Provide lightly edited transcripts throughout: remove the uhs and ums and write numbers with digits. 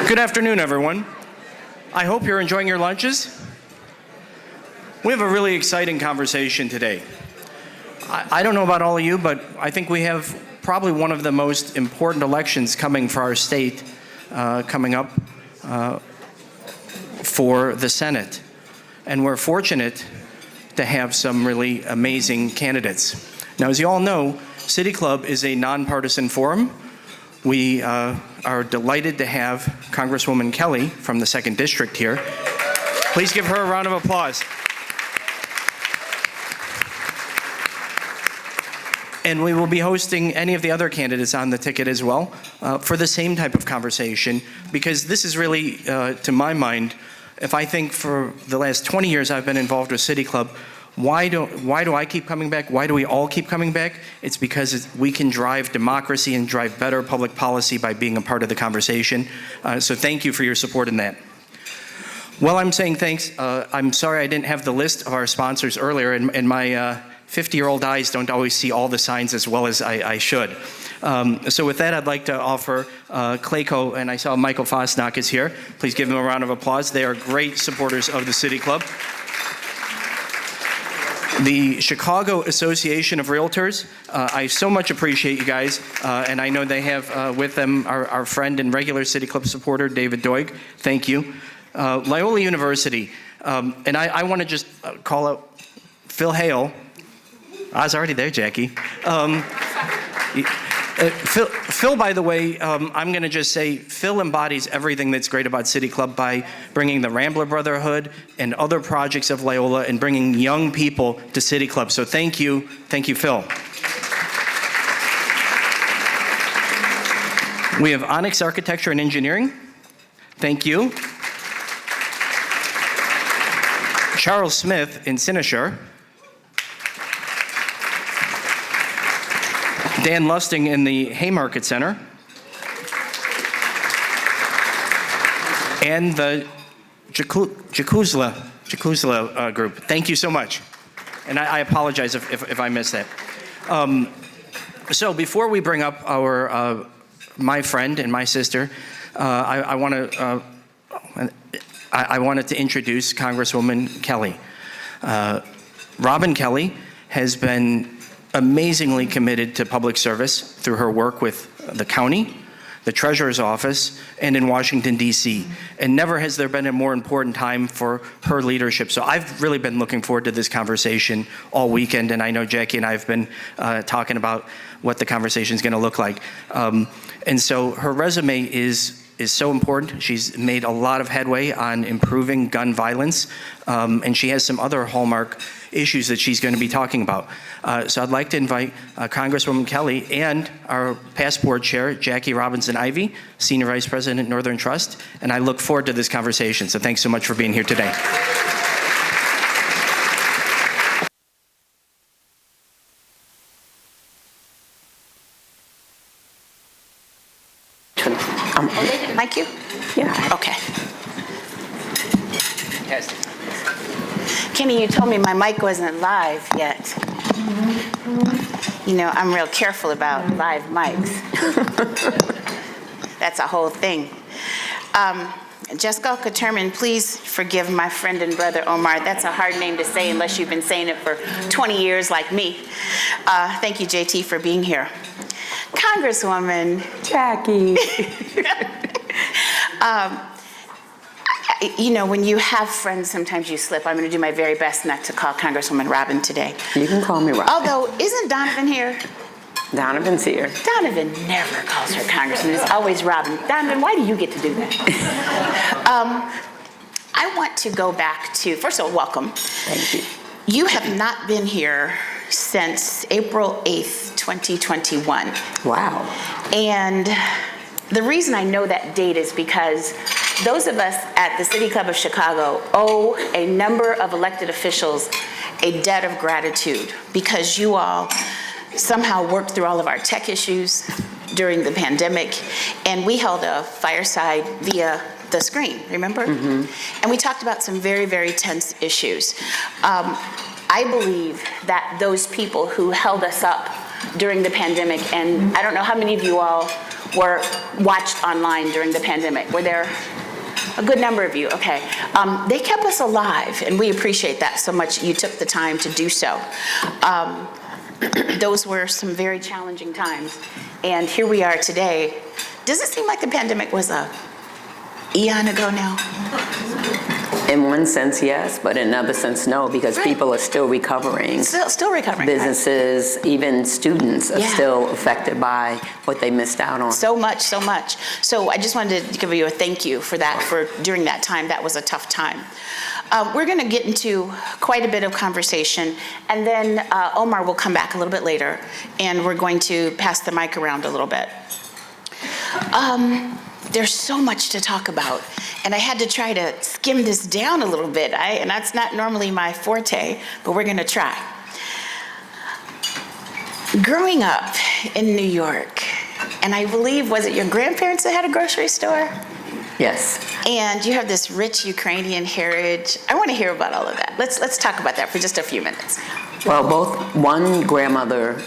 Good afternoon, everyone. I hope you're enjoying your lunches. We have a really exciting conversation today. I don't know about all of you, but I think we have probably one of the most important elections coming for our state coming up for the Senate. And we're fortunate to have some really amazing candidates. Now, as you all know, City Club is a nonpartisan forum. We are delighted to have Congresswoman Kelly from the 2nd District here. Please give her a round of applause. And we will be hosting any of the other candidates on the ticket as well for the same type of conversation, because this is really, to my mind, if I think for the last 20 years I've been involved with City Club, why do I keep coming back? Why do we all keep coming back? It's because we can drive democracy and drive better public policy by being a part of the conversation. So thank you for your support in that. While I'm saying thanks, I'm sorry I didn't have the list of our sponsors earlier, and my 50-year-old eyes don't always see all the signs as well as I should. So with that, I'd like to offer Clayco, and I saw Michael Fosnock is here. Please give them a round of applause. They are great supporters of the City Club. The Chicago Association of Realtors, I so much appreciate you guys, and I know they have with them our friend and regular City Club supporter, David Doig. Thank you. Loyola University, and I want to just call out Phil Hale. I was already there, Jackie. Phil, by the way, I'm going to just say, Phil embodies everything that's great about City Club by bringing the Rambler Brotherhood and other projects of Loyola and bringing young people to City Club. So thank you, Phil. We have Onyx Architecture and Engineering. Thank you. Charles Smith in Cynosure. Dan Lusting in the Haymarket Center. And the Jacuzla group. Thank you so much. And I apologize if I missed that. So before we bring up our my friend and my sister, I wanted to introduce Congresswoman Kelly. Robin Kelly has been amazingly committed to public service through her work with the county, the Treasurer's Office, and in Washington, D.C. And never has there been a more important time for her leadership. So I've really been looking forward to this conversation all weekend, and I know Jackie and I have been talking about what the conversation is going to look like. And so her resume is so important. She's made a lot of headway on improving gun violence, and she has some other hallmark issues that she's going to be talking about. So I'd like to invite Congresswoman Kelly and our past board chair, Jackie Robinson-Ivy, Senior Vice President, Northern Trust, and I look forward to this conversation. So thanks so much for being here today. They didn't like you? Yeah. Okay. Kenny, you told me my mic wasn't live yet. You know, I'm real careful about live mics. That's a whole thing. Jessica Katerman, please forgive my friend and brother Omar. That's a hard name to say unless you've been saying it for 20 years like me. Thank you, JT, for being here. Congresswoman Jackie. You know, when you have friends, sometimes you slip. I'm going to do my very best not to call Congresswoman Robin today. You can call me Robin. Although, isn't Donovan here? Donovan's here. Donovan never calls her Congresswoman. It's always Robin. Donovan, why do you get to do that? I want to go back to, first of all, welcome. Thank you. You have not been here since April 8th, 2021. Wow. And the reason I know that date is because those of us at the City Club of Chicago owe a number of elected officials a debt of gratitude, because you all somehow worked through all of our tech issues during the pandemic, and we held a fireside via the screen, remember? Mm-hmm. And we talked about some very, very tense issues. I believe that those people who held us up during the pandemic, and I don't know how many of you all were watched online during the pandemic? Were there a good number of you? Okay. They kept us alive, and we appreciate that so much. You took the time to do so. Those were some very challenging times, and here we are today. Does it seem like the pandemic was a eon ago now? In one sense, yes, but in another sense, no, because people are still recovering. Still recovering. Businesses, even students are still affected by what they missed out on. So much, so much. So I just wanted to give you a thank you for that, for during that time. That was a tough time. We're going to get into quite a bit of conversation, and then Omar will come back a little bit later, and we're going to pass the mic around a little bit. There's so much to talk about, and I had to try to skim this down a little bit, and that's not normally my forte, but we're going to try. Growing up in New York, and I believe, was it your grandparents that had a grocery store? Yes. And you have this rich Ukrainian heritage. I want to hear about all of that. Let's talk about that for just a few minutes. Well, one grandmother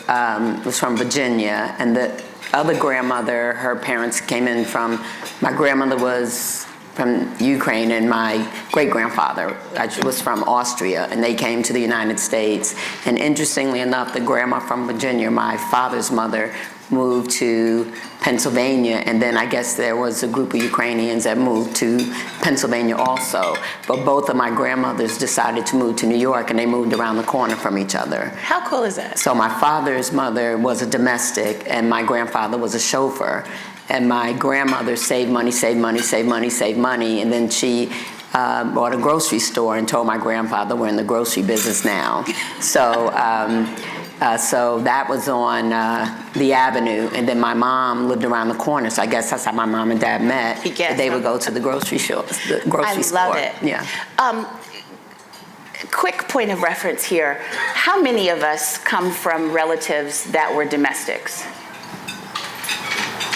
was from Virginia, and the other grandmother, her parents came in from, my grandmother was from Ukraine, and my great-grandfather was from Austria, and they came to the United States. And interestingly enough, the grandma from Virginia, my father's mother, moved to Pennsylvania, and then I guess there was a group of Ukrainians that moved to Pennsylvania also. But both of my grandmothers decided to move to New York, and they moved around the corner from each other. How cool is that? So my father's mother was a domestic, and my grandfather was a chauffeur. And my grandmother saved money, and then she bought a grocery store and told my grandfather, we're in the grocery business now. So that was on the Avenue, and then my mom lived around the corner, so I guess that's how my mom and dad met. They would go to the grocery store. I love it. Yeah. Quick point of reference here. How many of us come from relatives that were domestics?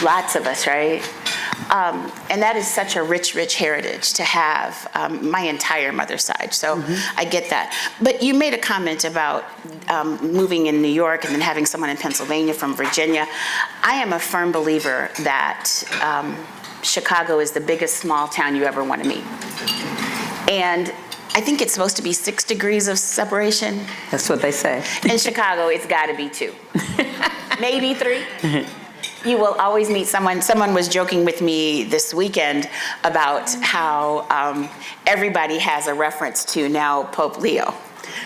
Lots of us, right? And that is such a rich, rich heritage to have, my entire mother's side. So I get that. But you made a comment about moving in New York and then having someone in Pennsylvania from Virginia. I am a firm believer that Chicago is the biggest small town you ever want to meet. And I think it's supposed to be 6 degrees of separation. That's what they say. In Chicago, it's got to be 2. Maybe 3. You will always meet someone. Someone was joking with me this weekend about how everybody has a reference to now Pope Leo.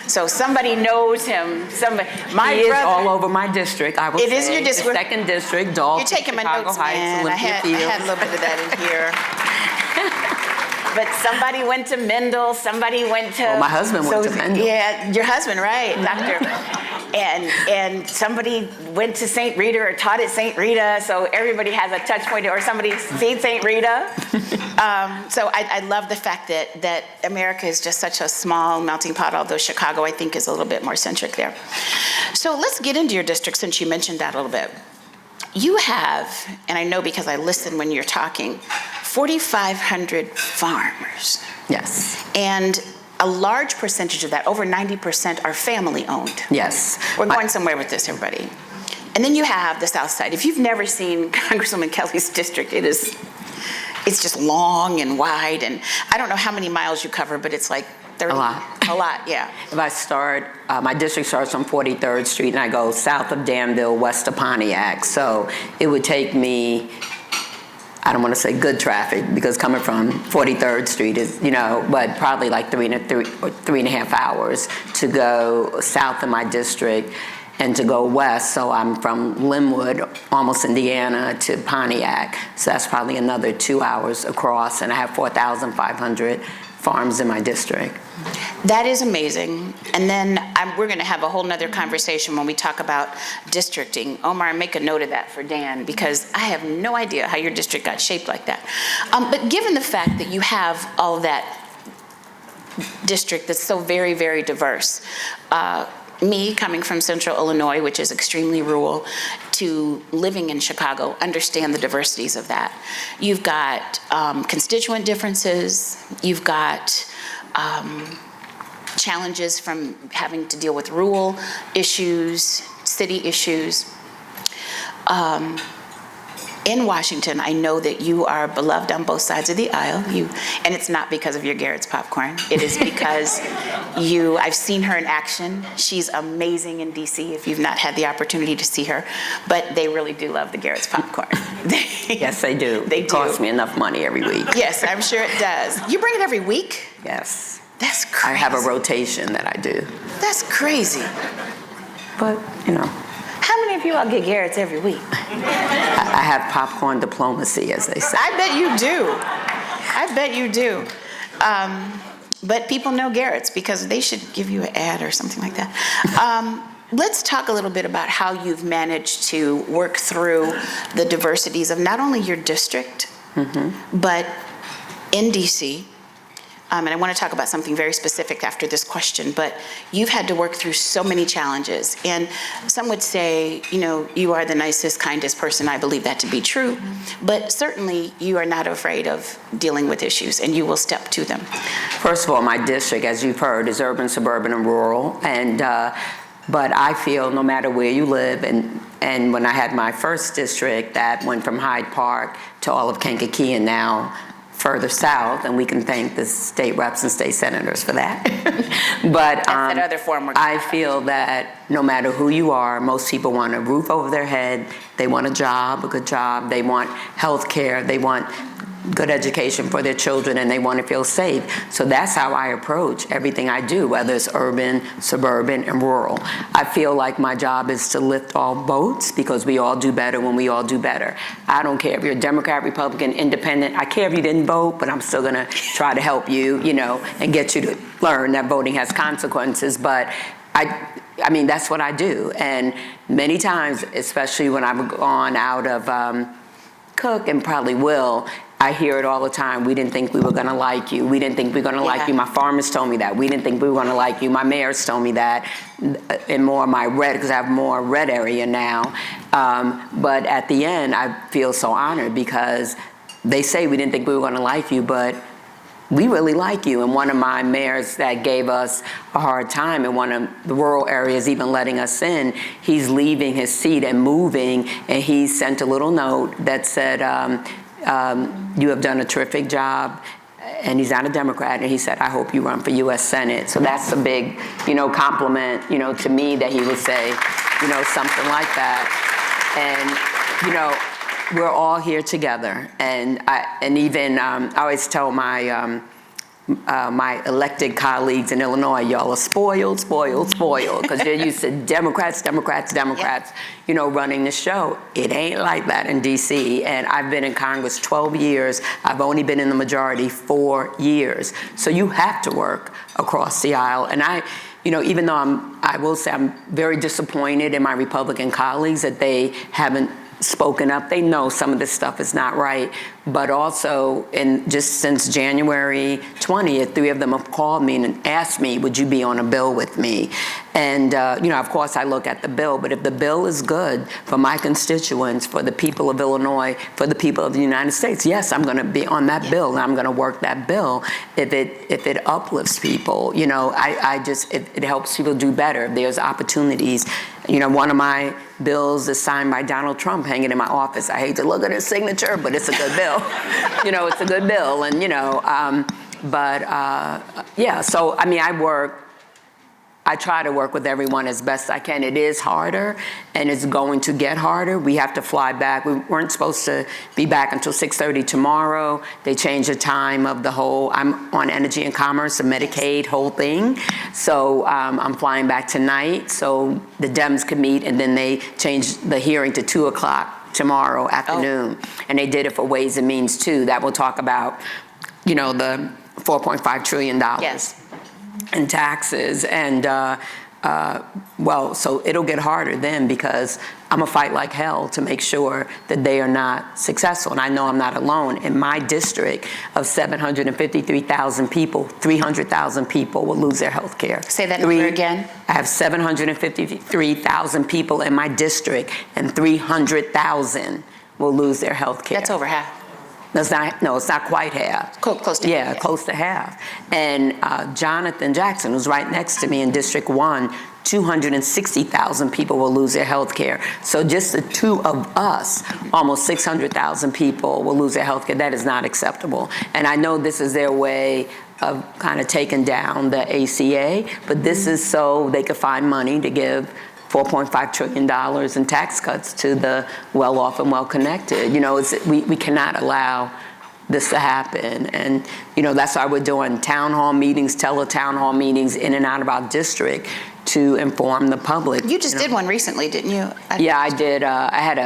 So somebody knows him. My he brother, is all over my district. I would it say. is your district. The 2nd district, Dalton, You're taking my Chicago notes, Heights, man. I had a little bit of that in here. But somebody went to Mendel. Somebody went to. Well, my husband went to Mendel. Yeah, your husband, right, Doctor. And somebody went to St. Rita or taught at St. Rita, so everybody has a touch point, or somebody's seen St. Rita. So I love the fact that America is just such a small melting pot, although Chicago, I think, is a little bit more centric there. So let's get into your district, since you mentioned that a little bit. You have, and I know because I listen when you're talking, 4,500 farmers. Yes. And a large percentage of that, over 90%, are family-owned. Yes. We're going somewhere with this, everybody. And then you have the South Side. If you've never seen Congresswoman Kelly's district, it's just long and wide, and I don't know how many miles you cover, but it's like 30. A lot. A lot, yeah. If I start, my district starts on 43rd Street, and I go south of Danville, west of Pontiac. So it would take me, I don't want to say good traffic, because coming from 43rd Street is, but probably like 3.5 hours to go south of my district and to go west. So I'm from Linwood, almost Indiana, to Pontiac. So that's probably another 2 hours across, and I have 4,500 farms in my district. That is amazing. And then we're going to have a whole nother conversation when we talk about districting. Omar, make a note of that for Dan, because I have no idea how your district got shaped like that. But given the fact that you have all that district that's so very, very diverse, me coming from Central Illinois, which is extremely rural, to living in Chicago, understand the diversities of that. You've got constituent differences. You've got challenges from having to deal with rural issues, city issues. in Washington, I know that you are beloved on both sides of the aisle. And it's not because of your Garrett's popcorn. It is because I've seen her in action. She's amazing in DC if you've not had the opportunity to see her. But they really do love the Garrett's popcorn. Yes, they do. They It costs me enough money every week. Yes, I'm sure it does. You bring it every week? Yes. That's crazy. I have a rotation that I do. That's crazy. But, you know. How many of you all get Garrett's every week? I have popcorn diplomacy, as they say. I bet you do. I bet you do. But people know Garrett's because they should give you an ad or something like that. Let's talk a little bit about how you've managed to work through the diversities of not only your district, but in DC. And I want to talk about something very specific after this question, but you've had to work through so many challenges. And some would say, you know, you are the nicest, kindest person. I believe that to be true. But certainly you are not afraid of dealing with issues, and you will step to them. First of all, my district, as you've heard, is urban, suburban, and rural. And but I feel no matter where you live, and when I had my first district, that went from Hyde Park to all of Kankakee and now further south, and we can thank the state reps and state senators for that. But That other form I feel that no matter who you are, most people want a roof over their head, they want a job, a good job, they want health care, they want good education for their children, and they want to feel safe. So that's how I approach everything I do, whether it's urban, suburban, and rural. I feel like my job is to lift all boats because we all do better when we all do better. I don't care if you're a Democrat, Republican, Independent. I care if you didn't vote, but I'm still going to try to help you, you know, and get you to learn that voting has consequences. But I mean, that's what I do. And many times, especially when I've gone out of Cook and probably will, I hear it all the time. We didn't think we were going to like you. We didn't think we were going to like you. My farmers told me that. We didn't think we were going to like you. My mayors told me that. And more my red, because I have more red area now. But at the end, I feel so honored because they say we didn't think we were going to like you, but we really like you. And one of my mayors that gave us a hard time in one of the rural areas, even letting us in, he's leaving his seat and moving, and he sent a little note that said, you have done a terrific job, and he's not a Democrat, and he said, I hope you run for U.S. Senate. So that's a big, you know, compliment, you know, to me that he would say, you know, something like that. And, you know, we're all here together. And even I always tell my my elected colleagues in Illinois, y'all are spoiled, because you're used to Democrats, you know, running the show. It ain't like that in D.C., and I've been in Congress 12 years. I've only been in the majority 4 years. So you have to work across the aisle. And you know, even though I will say I'm very disappointed in my Republican colleagues that they haven't spoken up. They know some of this stuff is not right, but also, just since January 20th, 3 of them have called me and asked me, would you be on a bill with me? And, you know, of course I look at the bill, but if the bill is good for my constituents, for the people of Illinois, for the people of the United States, yes, I'm going to be on that bill, and I'm going to work that bill if it uplifts people. You know, it helps people do better. There's opportunities. You know, one of my bills is signed by Donald Trump hanging in my office. I hate to look at his signature, but it's a good bill. You know, it's a good bill. And, you know, yeah, so, I mean, I try to work with everyone as best I can. It is harder, and it's going to get harder. We have to fly back. We weren't supposed to be back until 6:30 tomorrow. They changed the time of the whole, I'm on Energy and Commerce, the Medicaid whole thing. So I'm flying back tonight so the Dems could meet, and then they changed the hearing to 2 o'clock tomorrow afternoon. Oh. And they did it for Ways and Means too. That will talk about, you know, the $4.5 trillion. Yes. And taxes, and well, so it'll get harder then because I'm gonna fight like hell to make sure that they are not successful. And I know I'm not alone. In my district of 753,000 people, 300,000 people will lose their health care. Say that number again. I have 753,000 people in my district, and 300,000 will lose their health care. That's over half. It's not quite half. Close to half. Yeah, close to half. And Jonathan Jackson, who's right next to me in District 1, 260,000 people will lose their health care. So just the two of us, almost 600,000 people will lose their health care. That is not acceptable. And I know this is their way of kind of taking down the ACA, but this is so they could find money to give $4.5 trillion in tax cuts to the well-off and well-connected. You know, we cannot allow this to happen. And, you know, that's why we're doing town hall meetings, tele-town hall meetings in and out of our district to inform the public. You just did one recently, didn't you? Yeah, I did. I had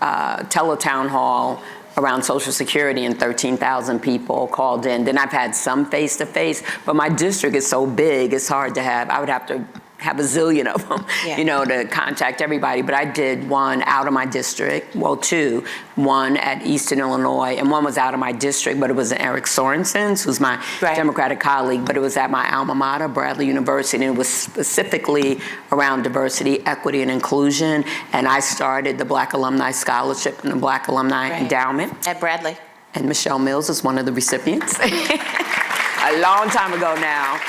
a tele-town hall around Social Security, and 13,000 people called in. Then I've had some face-to-face, but my district is so big, it's hard to have. I would have to have a zillion of them, Yeah. you know, to contact everybody. But I did one out of my district, well, two, one at Eastern Illinois, and one was out of my district, but it was Eric Sorensen's, who's my Right. Democratic colleague, but it was at my alma mater, Bradley University, and it was specifically around diversity, equity, and inclusion. And I started the Black Alumni Scholarship and the Black Alumni Right. Endowment. At Bradley. And Michelle Mills is one of the recipients. A long time ago now,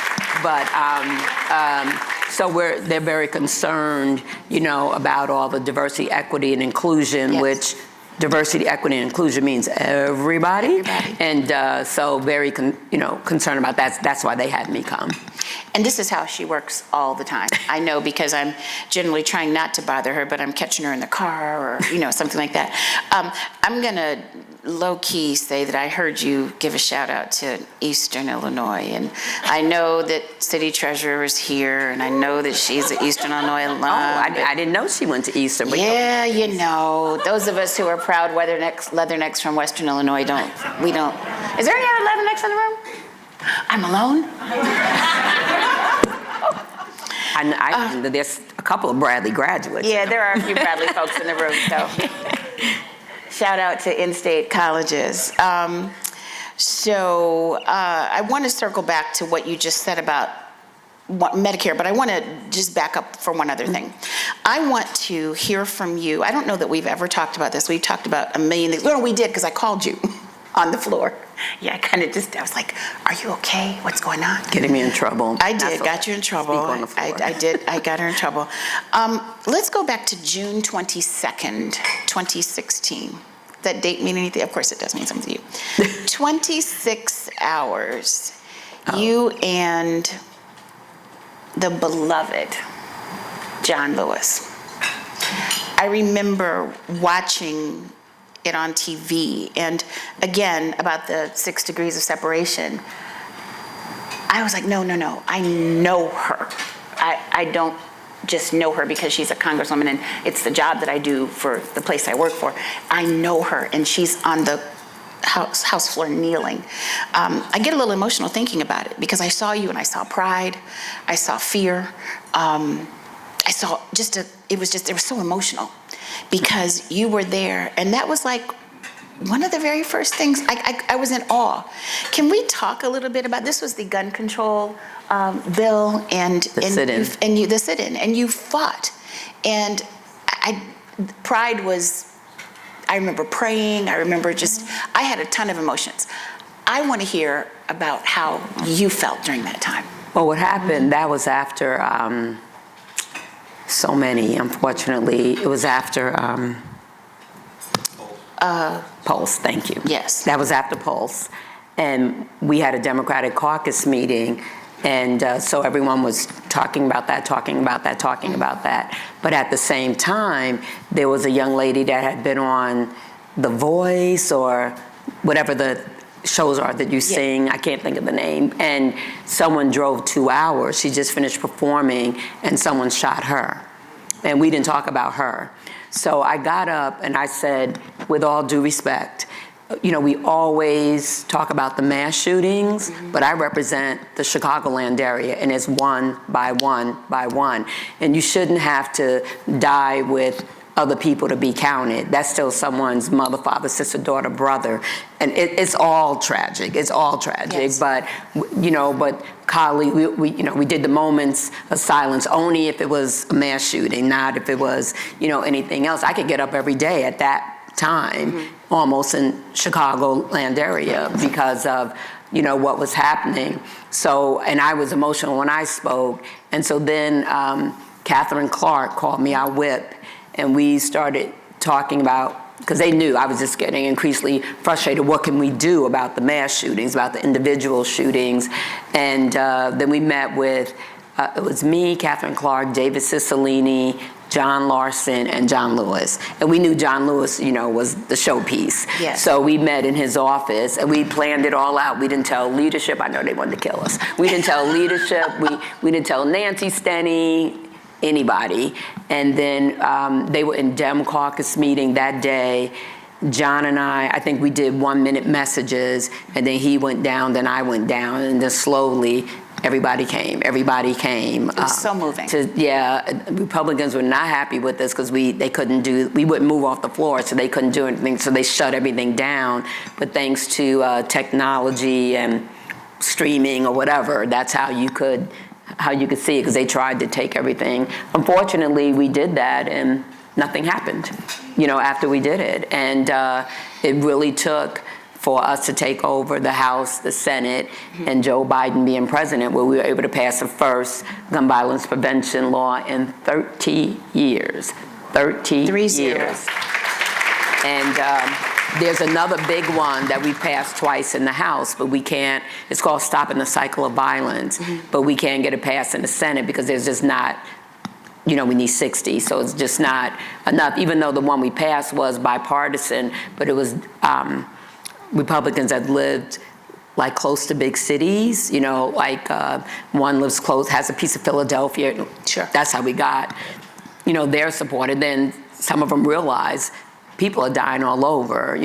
but so they're very concerned, you know, about all the diversity, equity, and inclusion, Yes. which diversity, equity, and inclusion means everybody. Everybody. And so very, concerned about that. That's why they had me come. And this is how she works all the time. I know, because I'm generally trying not to bother her, but I'm catching her in the car or, you know, something like that. I'm going to low-key say that I heard you give a shout-out to Eastern Illinois. And I know that City Treasurer is here, and I know that she's an Eastern Illinois alum. I didn't know she went to Eastern. But Yeah, you know, those of us who are proud leathernecks from Western Illinois don't. Is there any other leathernecks in the room? I'm alone? There's a couple of Bradley graduates. Yeah, there are a few Bradley folks in the room, so shout out to in-state colleges. So I want to circle back to what you just said about Medicare, but I want to just back up for one other thing. I want to hear from you. I don't know that we've ever talked about this. We've talked about a million things. No, we did, because I called you on the floor. Yeah, I was like, are you okay? What's going on? Getting me in trouble. I did, got you in trouble. Speak on the floor. I did, I got her in trouble. Let's go back to June 22nd, 2016. That date mean anything? Of course it does mean something to you. 26 hours, you and the beloved John Lewis. I remember watching it on TV, and again, about the 6 degrees of separation. I was like, no, I know her. I don't just know her because she's a congresswoman and it's the job that I do for the place I work for. I know her, and she's on the house floor kneeling. I get a little emotional thinking about it, because I saw you and I saw pride, I saw fear, I saw it was so emotional, because you were there, and that was like one of the very first things. I was in awe. Can we talk a little bit about, this was the gun control bill, and The sit-in. The sit-in, and you fought, and pride was, I remember praying, I remember I had a ton of emotions. I want to hear about how you felt during that time. Well, what happened, that was after so many, unfortunately. It was after Pulse, thank you. Yes. That was after Pulse. And we had a Democratic Caucus meeting, and so everyone was talking about that. But at the same time, there was a young lady that had been on The Voice, or whatever the shows are that you sing, I can't think of the name, and someone drove 2 hours. She just finished performing, and someone shot her. And we didn't talk about her. So I got up and I said, with all due respect, you know, we always talk about the mass shootings, but I represent the Chicagoland area, and it's one by one by one. And you shouldn't have to die with other people to be counted. That's still someone's mother, father, sister, daughter, brother. And it's all tragic. It's all tragic. Yes. But, colleague, we did the moments of silence only if it was a mass shooting, not if it was, anything else. I could get up every day at that time, almost in Chicagoland area because of, what was happening. So, and I was emotional when I spoke. And so then Catherine Clark called me our whip, and we started talking about, because they knew I was just getting increasingly frustrated. What can we do about the mass shootings, about the individual shootings? And then we met with, it was me, Catherine Clark, David Cicilline, John Larson, and John Lewis. And we knew John Lewis, was the showpiece. Yes. So we met in his office, and we planned it all out. We didn't tell leadership. I know they wanted to kill us. We didn't tell leadership. We didn't tell Nancy Stenny, anybody. And then they were in Dem Caucus meeting that day. John and I think we did 1-minute messages, and then he went down, then I went down, and then slowly everybody came. It was so moving. Republicans were not happy with this because we wouldn't move off the floor, so they couldn't do anything, so they shut everything down. But thanks to technology and streaming or whatever, that's how you could see it, because they tried to take everything. Unfortunately, we did that, and nothing happened, after we did it. And it really took for us to take over the House, the Senate, and Joe Biden being president, where we were able to pass the first gun violence prevention law in 30 years. 30 years. And there's another big one that we passed twice in the House, but we can't, it's called Stopping the Cycle of Violence, but we can't get it passed in the Senate because there's just not, we need 60, so it's just not enough, even though the one we passed was bipartisan, but it was Republicans that lived like close to big cities, one lives close, has a piece of Philadelphia. Sure. That's how we got, their support. And then some of them realized people are dying all over.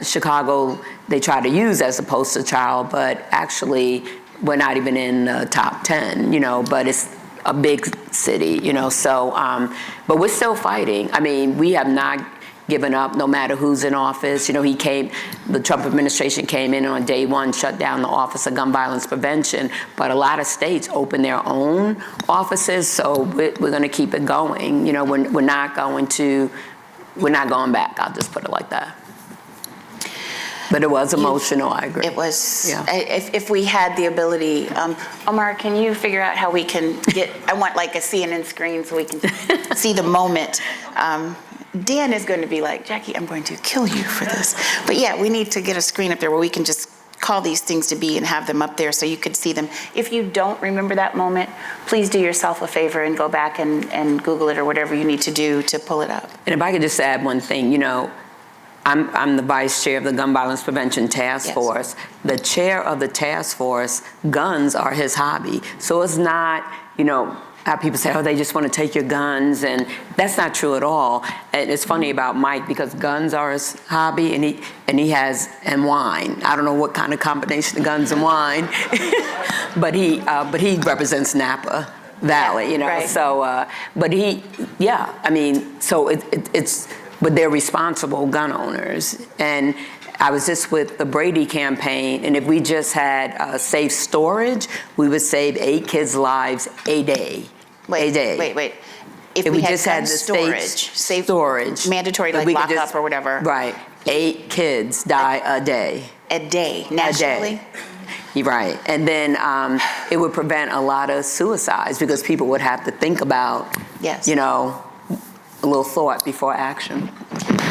Chicago, they try to use as a poster child, but actually we're not even in the top 10, but it's a big city, so, but we're still fighting. I mean, we have not given up no matter who's in office. The Trump administration came in on day one, shut down the Office of Gun Violence Prevention, but a lot of states open their own offices, so we're going to keep it going. We're not going back, I'll just put it like that. But it was emotional, I agree. It was, yeah. If we had the ability, Omar, can you figure out how we can I want like a CNN screen so we can see the moment. Dan is going to be like, Jackie, I'm going to kill you for this. But yeah, we need to get a screen up there where we can just call these things to be and have them up there so you could see them. If you don't remember that moment, please do yourself a favor and go back and Google it or whatever you need to do to pull it up. And if I could just add one thing, I'm the vice chair of the Gun Violence Prevention Task Force. The chair of the task force, guns are his hobby. So it's not, how people say, they just want to take your guns, and that's not true at all. And it's funny about Mike because guns are his hobby, and he has wine. I don't know what kind of combination of guns and wine, but he represents Napa Valley, Right. So, but but they're responsible gun owners. And I was just with the Brady campaign, and if we just had safe storage, we would save 8 kids' lives a day. Wait. If we had just had the safe storage, mandatory like lockup or whatever. Right. 8 kids die a day. A day, nationally? You're right. And then it would prevent a lot of suicides because people would have to think about, a little thought before action.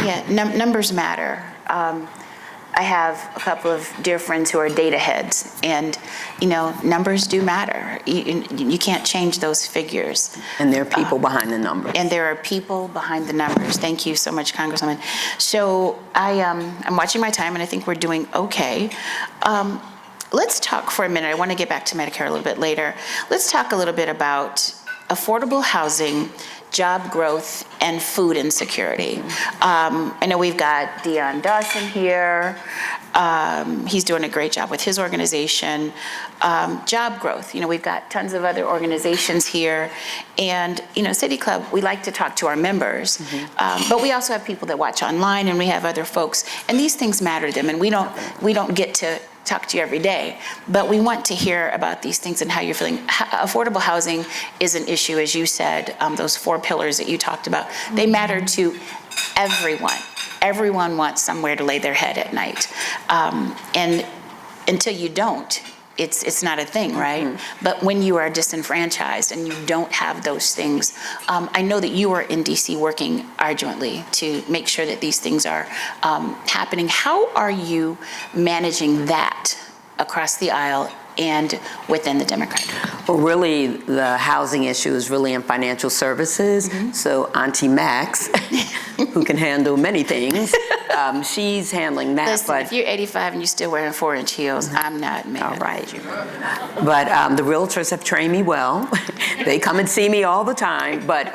Yeah, numbers matter. I have a couple of dear friends who are data heads, and numbers do matter. You can't change those figures. And there are people behind the numbers. And there are people behind the numbers. Thank you so much, Congresswoman. So I'm watching my time, and I think we're doing okay. Let's talk for a minute. I want to get back to Medicare a little bit later. Let's talk a little bit about affordable housing, job growth, and food insecurity. I know we've got Dion Dawson here. He's doing a great job with his organization. Job growth, we've got tons of other organizations here. And, City Club, we like to talk to our members, but we also have people that watch online, and we have other folks, and these things matter to them, and we don't get to talk to you every day, but we want to hear about these things and how you're feeling. Affordable housing is an issue, as you said, those 4 pillars that you talked about, they matter to everyone. everyone wants somewhere to lay their head at night. And until you don't, it's not a thing, right? Mm-hmm. But when you are disenfranchised and you don't have those things, I know that you are in DC working arduously to make sure that these things are happening. How are you managing that across the aisle and within the Democratic? Well, really, the housing issue is really in financial services. Mm-hmm. So Auntie Max, who can handle many things, she's handling that. Listen, if you're 85 and you're still wearing 4-inch heels, I'm not mad. All right. But the realtors have trained me well. They come and see me all the time. But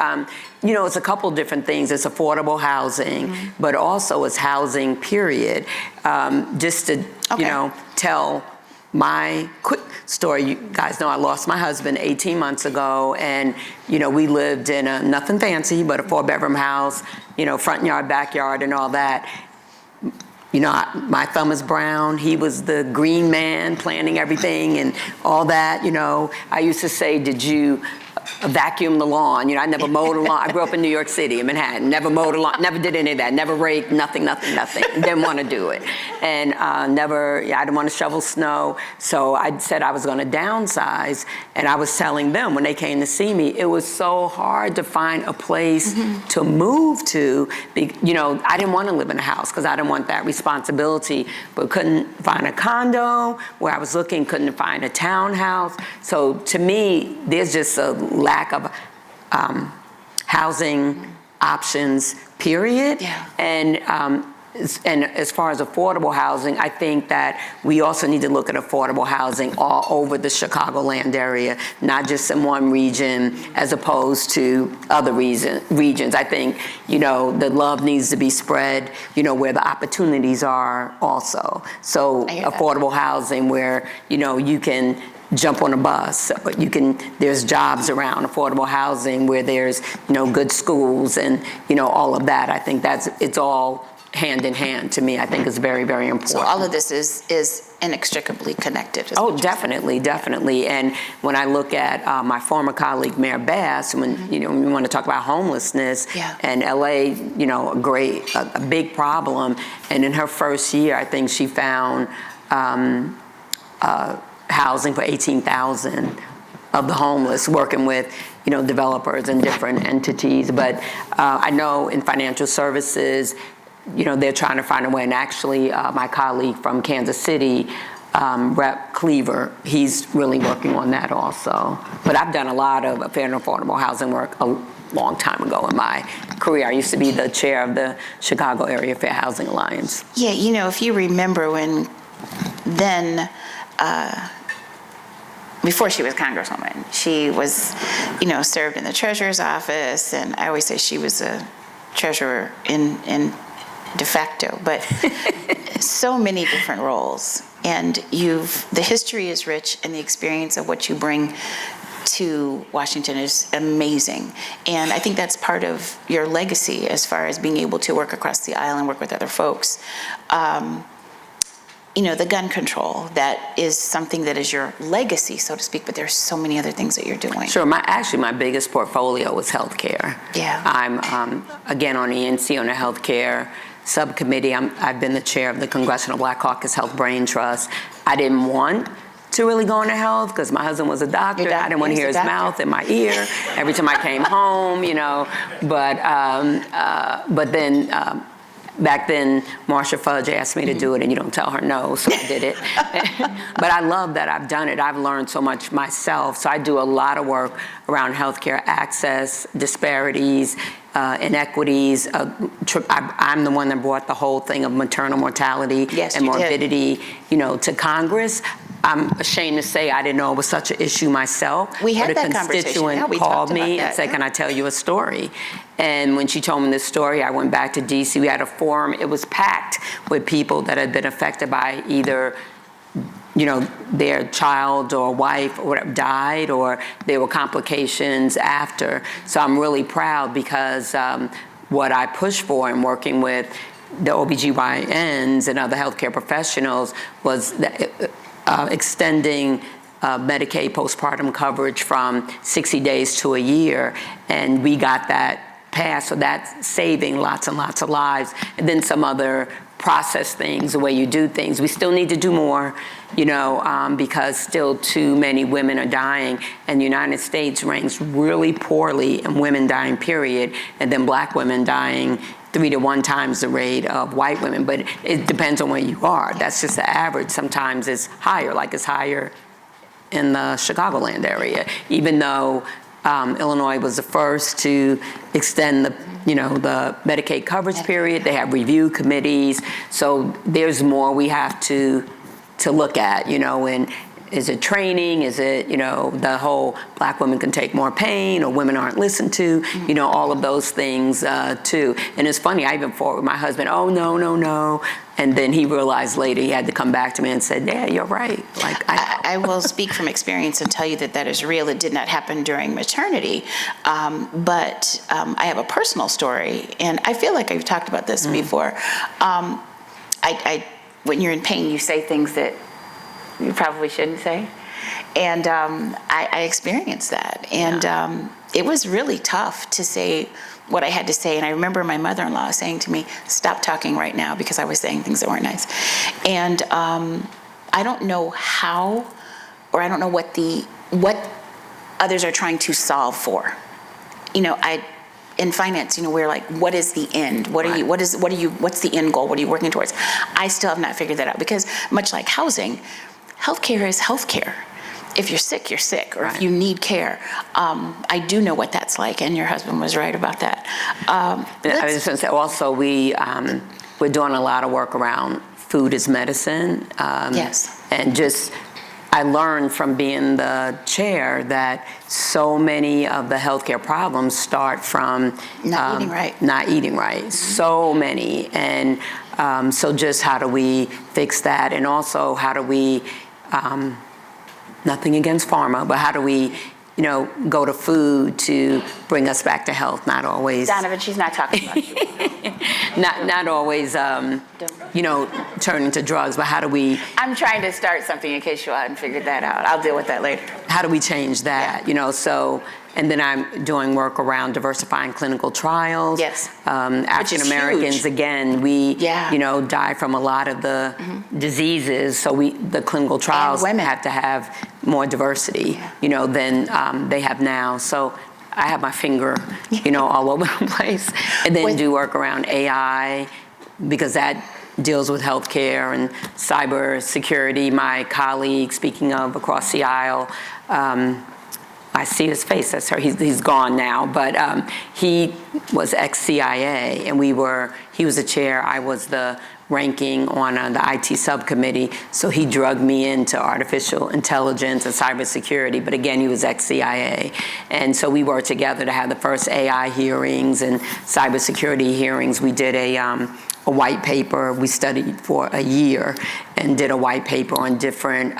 you know, it's a couple different things. It's affordable housing, mm-hmm. but also it's housing, period. Just to, you know, tell my quick story. You guys know I lost my husband 18 months ago, and, you know, we lived in a, nothing fancy, but a 4-bedroom house, you know, front yard, backyard, and all that. You know, my thumb is brown. He was the green man planning everything and all that. You know, I used to say, did you vacuum the lawn? You know, I never mowed a lawn. I grew up in New York City, in Manhattan. Never mowed a lawn, never did any of that. Never raked, nothing. Didn't want to do it. And I didn't want to shovel snow. So I said I was going to downsize. And I was telling them when they came to see me, it was so hard to find a place mm-hmm. to move to. You know, I didn't want to live in a house because I didn't want that responsibility, but couldn't find a condo where I was looking, couldn't find a townhouse. So to me, there's just a lack of housing options, period. Yeah. And as far as affordable housing, I think that we also need to look at affordable housing all over the Chicagoland area, not just in one region as opposed to other regions. I think, you know, the love needs to be spread, you know, where the opportunities are also. So affordable housing where, you know, you can jump on a bus, there's jobs around affordable housing where there's, you know, good schools and, you know, all of that. I think it's all hand in hand to me. I think it's very, very important. So all of this is inextricably connected. Oh, definitely. And when I look at my former colleague, Mayor Bass, when, mm-hmm. you know, we want to talk about homelessness and LA, you know, a big problem. And in her first year, I think she found housing for 18,000 of the homeless, working with, you know, developers and different entities. But I know in financial services, you know, they're trying to find a way. And actually, my colleague from Kansas City, Rep. Cleaver, he's really working on that also. But I've done a lot of fair and affordable housing work a long time ago in my career. I used to be the chair of the Chicago Area Fair Housing Alliance. Yeah, you know, if you remember when then, before she was Congresswoman, she was, you know, served in the treasurer's office, and I always say she was a treasurer in de facto, but so many different roles. And the history is rich, and the experience of what you bring to Washington is amazing. And I think that's part of your legacy as far as being able to work across the aisle and work with other folks. You know, the gun control, that is something that is your legacy, so to speak, but there's so many other things that you're doing. Sure, my biggest portfolio was healthcare. Yeah. I'm, again, on ENC on the healthcare subcommittee. I've been the chair of the Congressional Caucus Health Brain Trust. I didn't want to really go into health because my husband was a doctor. I didn't want to hear his mouth in my ear every time I came home, you know. But then back then, Marsha Fudge asked me to do it, and you don't tell her no, so I did it. But I love that I've done it. I've learned so much myself. So I do a lot of work around healthcare access, disparities, inequities. I'm the one that brought the whole thing of maternal mortality and morbidity, you know, to Congress. I'm ashamed to say I didn't know it was such an issue myself. We had that conversation. A constituent called me and said, "Can I tell you a story?" And when she told me this story, I went back to DC. We had a forum. It was packed with people that had been affected by either, you know, their child or wife or whatever died, or there were complications after. So I'm really proud because what I push for in working with the OBGYNs and other healthcare professionals was that, extending Medicaid postpartum coverage from 60 days to a year. And we got that passed, so that's saving lots and lots of lives. And then some other process things, the way you do things. We still need to do more, because still too many women are dying, and the United States ranks really poorly in women dying, period, and then Black women dying 3 to 1 times the rate of white women. But it depends on where you are. That's just the average. Sometimes it's higher, like it's higher in the Chicagoland area, even though Illinois was the first to extend the Medicaid coverage period. They have review committees. So there's more we have to look at, and is it training? Is it, the whole Black women can take more pain, or women aren't listened to, all of those things too. And it's funny, I even fought with my husband, oh, no. And then he realized later he had to come back to me and said, yeah, you're right. Like I will speak from experience and tell you that is real. It did not happen during maternity, but I have a personal story, and I feel like I've talked about this before. When you're in pain, you say things that you probably shouldn't say, and I experienced that, and it was really tough to say what I had to say. And I remember my mother-in-law saying to me, stop talking right now, because I was saying things that weren't nice. And I don't know how, or I don't know what others are trying to solve for. In finance, we're like, what is the end? What's the end goal? What are you working towards? I still have not figured that out, because much like housing, healthcare is healthcare. If you're sick, you're sick, or if you need care. I do know what that's like, and your husband was right about that. I was just going to say, also, we're doing a lot of work around food as medicine. Yes. And I learned from being the chair that so many of the healthcare problems start from not eating right. Not eating right. Mm-hmm. So many. And so just how do we fix that? And also, how do we, nothing against pharma, but how do we, go to food to bring us back to health? Not always. Donovan, she's not talking about you. not always, turning to drugs, but how do we? I'm trying to start something in case you hadn't figured that out. I'll deal with that later. How do we change that? Yeah. And then I'm doing work around diversifying clinical trials. Yes. African Americans, again, we, die from a lot of the diseases. So the clinical trials have to have more diversity, than they have now. So I have my finger, all over the place. And then do work around AI, because that deals with healthcare and cyber security. My colleague, speaking of across the aisle, I see his face, that's her, he's gone now, but he was ex-CIA, and he was the chair, I was the ranking on the IT subcommittee, so he drugged me into artificial intelligence and cybersecurity, but again, he was ex-CIA. And so we worked together to have the first AI hearings and cybersecurity hearings. We did a white paper, we studied for a year and did a white paper on different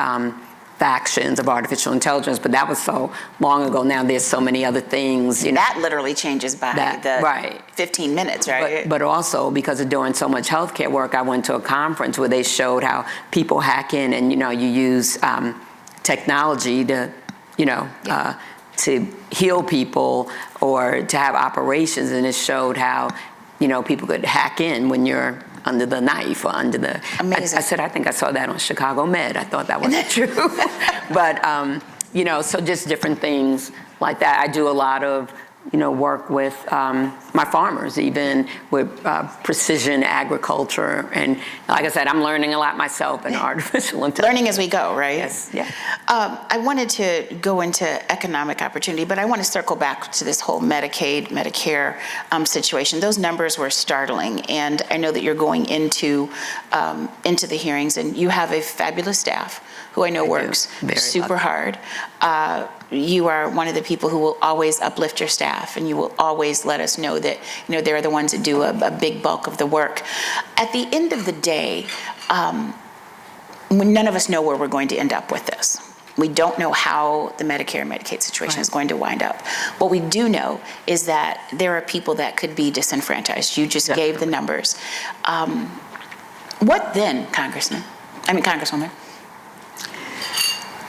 factions of artificial intelligence, but that was so long ago. Now there's so many other things. That literally changes by 15 minutes, right? But also, because of doing so much healthcare work, I went to a conference where they showed how people hack in, and you use technology to, to heal people or to have operations, and it showed how, people could hack in when you're under the knife or under the... Amazing. I said, I think I saw that on Chicago Med. I thought that wasn't true. But, so just different things like that. I do a lot of, work with my farmers, even with precision agriculture. And like I said, I'm learning a lot myself in artificial intelligence. Learning as we go, right? Yes, yeah. I wanted to go into economic opportunity, but I want to circle back to this whole Medicaid, Medicare situation. Those numbers were startling, and I know that you're going into the hearings, and you have a fabulous staff who I know works super hard. You are one of the people who will always uplift your staff, and you will always let us know that they're the ones that do a big bulk of the work. At the end of the day, when none of us know where we're going to end up with this. We don't know how the Medicare and Medicaid situation is going to wind up. What we do know is that there are people that could be disenfranchised. You just gave the numbers. What then, Congresswoman?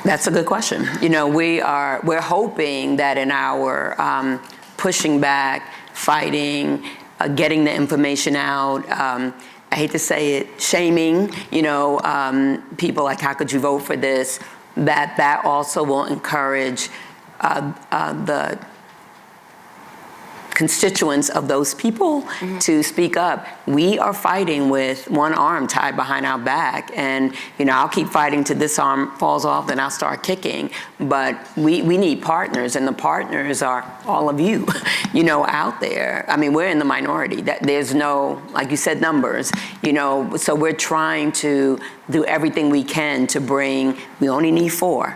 That's a good question. We're hoping that in our pushing back fighting, getting the information out. I hate to say it, shaming, people like, how could you vote for this? That also will encourage the constituents of those people to speak up. We are fighting with one arm tied behind our back, and I'll keep fighting till this arm falls off, then I'll start kicking. But we need partners, and the partners are all of you, out there. I mean, we're in the minority. There's no, like you said, numbers, so we're trying to do everything we can to bring, we only need 4.